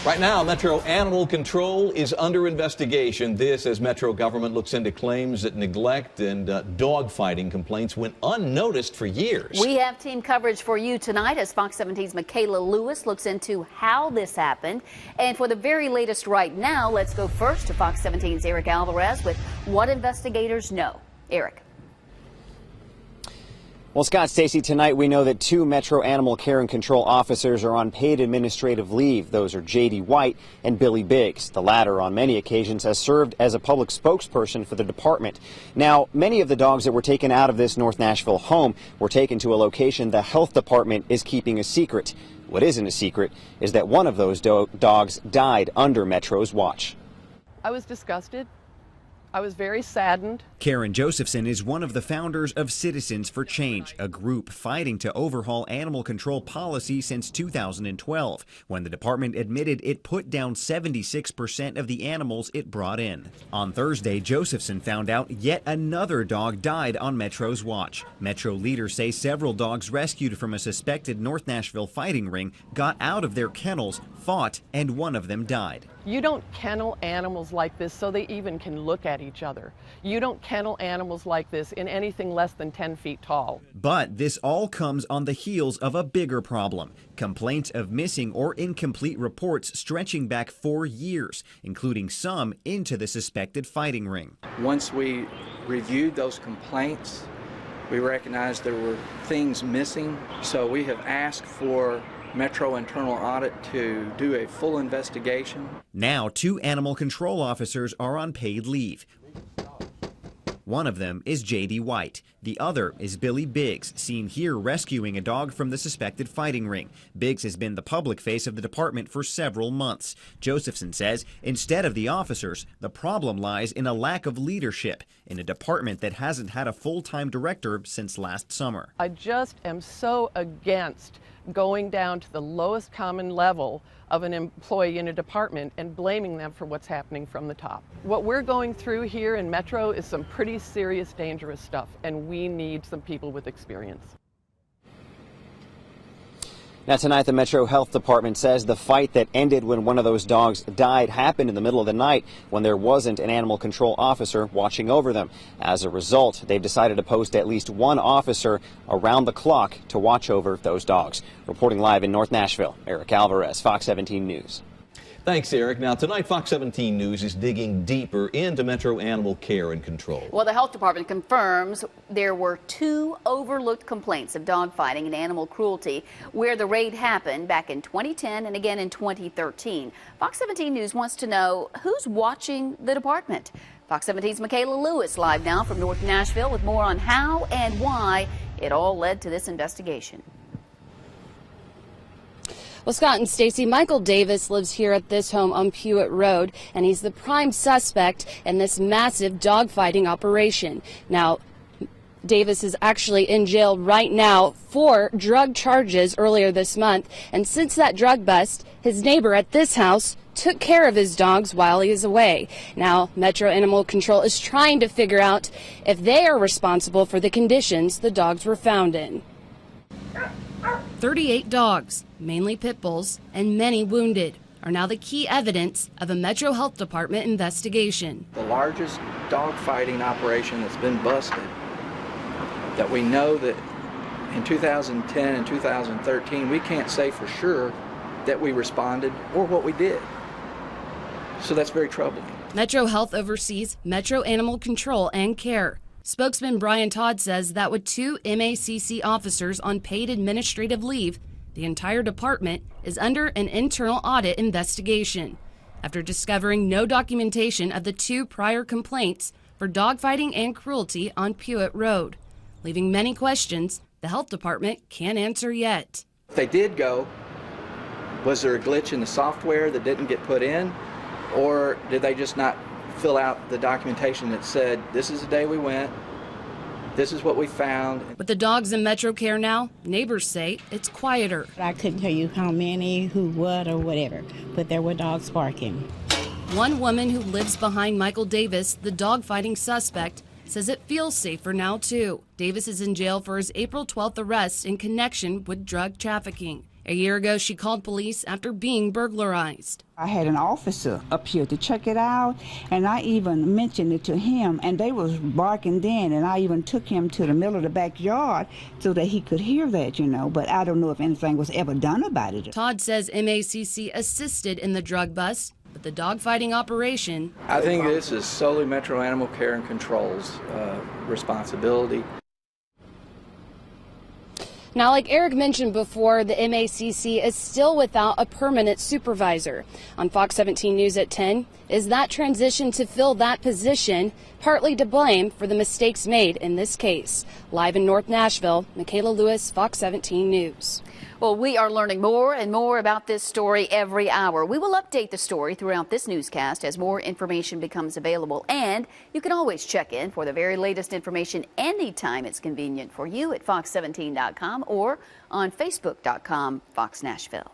Right now, Metro Animal Control is under investigation. This as Metro government looks into claims that neglect and dog fighting complaints went unnoticed for years. We have team coverage for you tonight as Fox 17's Michaela Lewis looks into how this happened. And for the very latest right now, let's go first to Fox 17's Eric Alvarez with what investigators know. Eric. Well, Scott, Stacy, tonight we know that 2 Metro Animal Care and Control officers are on paid administrative leave. Those are J.D. White and Billy Biggs. The latter, on many occasions, has served as a public spokesperson for the department. Now, many of the dogs that were taken out of this North Nashville home were taken to a location the health department is keeping a secret. What isn't a secret is that one of those dogs died under Metro's watch. I was disgusted. I was very saddened. Karen Josephson is one of the founders of Citizens for Change, a group fighting to overhaul animal control policy since 2012, when the department admitted it put down 76% of the animals it brought in. On Thursday, Josephson found out yet another dog died on Metro's watch. Metro leaders say several dogs rescued from a suspected North Nashville fighting ring got out of their kennels, fought, and one of them died. You don't kennel animals like this so they even can look at each other. You don't kennel animals like this in anything less than 10 feet tall. But this all comes on the heels of a bigger problem. Complaints of missing or incomplete reports stretching back 4 years, including some into the suspected fighting ring. Once we reviewed those complaints, we recognized there were things missing, so we have asked for Metro Internal Audit to do a full investigation. Now, 2 animal control officers are on paid leave. One of them is J.D. White. The other is Billy Biggs, seen here rescuing a dog from the suspected fighting ring. Biggs has been the public face of the department for several months. Josephson says instead of the officers, the problem lies in a lack of leadership in a department that hasn't had a full-time director since last summer. I just am so against going down to the lowest common level of an employee in a department and blaming them for what's happening from the top. What we're going through here in Metro is some pretty serious, dangerous stuff, and we need some people with experience. Now tonight, the Metro Health Department says the fight that ended when one of those dogs died happened in the middle of the night when there wasn't an animal control officer watching over them. As a result, they've decided to post at least 1 officer around the clock to watch over those dogs. Reporting live in North Nashville, Eric Alvarez, Fox 17 News. Thanks, Eric. Now, tonight, Fox 17 News is digging deeper into Metro Animal Care and Control. Well, the health department confirms there were 2 overlooked complaints of dog fighting and animal cruelty where the raid happened back in 2010 and again in 2013. Fox 17 News wants to know who's watching the department. Fox 17's Michaela Lewis live now from North Nashville with more on how and why it all led to this investigation. Well, Scott and Stacy, Michael Davis lives here at this home on Pewitt Road, and he's the prime suspect in this massive dogfighting operation. Now, Davis is actually in jail right now for drug charges earlier this month, and since that drug bust, his neighbor at this house took care of his dogs while he is away. Now, Metro Animal Control is trying to figure out if they are responsible for the conditions the dogs were found in. 38 dogs, mainly pit bulls, and many wounded, are now the key evidence of a Metro Health Department investigation. The largest dog fighting operation that's been busted, that we know that in 2010 and 2013, we can't say for sure that we responded or what we did. So that's very troubling. Metro Health oversees Metro Animal Control and Care. Spokesman Brian Todd says that with 2 MACC officers on paid administrative leave, the entire department is under an internal audit investigation after discovering no documentation of the 2 prior complaints for dogfighting and cruelty on Pewitt Road, leaving many questions the health department can't answer yet. If they did go, was there a glitch in the software that didn't get put in, or did they just not fill out the documentation that said, this is the day we went, this is what we found? With the dogs in Metro Care now, neighbors say it's quieter. I couldn't tell you how many, who, what, or whatever, but there were dogs barking. One woman who lives behind Michael Davis, the dogfighting suspect, says it feels safer now too. Davis is in jail for his April 12th arrest in connection with drug trafficking. A year ago, she called police after being burglarized. I had an officer up here to check it out, and I even mentioned it to him, and they was barking then, and I even took him to the middle of the backyard so that he could hear that, you know, but I don't know if anything was ever done about it. Todd says MACC assisted in the drug bust, but the dogfighting operation... I think this is solely Metro Animal Care and Control's responsibility. Now, like Eric mentioned before, the MACC is still without a permanent supervisor. On Fox 17 News at 10, is that transition to fill that position partly to blame for the mistakes made in this case? Live in North Nashville, Michaela Lewis, Fox 17 News. Well, we are learning more and more about this story every hour. We will update the story throughout this newscast as more information becomes available. And you can always check in for the very latest information anytime it's convenient for you at fox17.com or on facebook.com/Fox Nashville.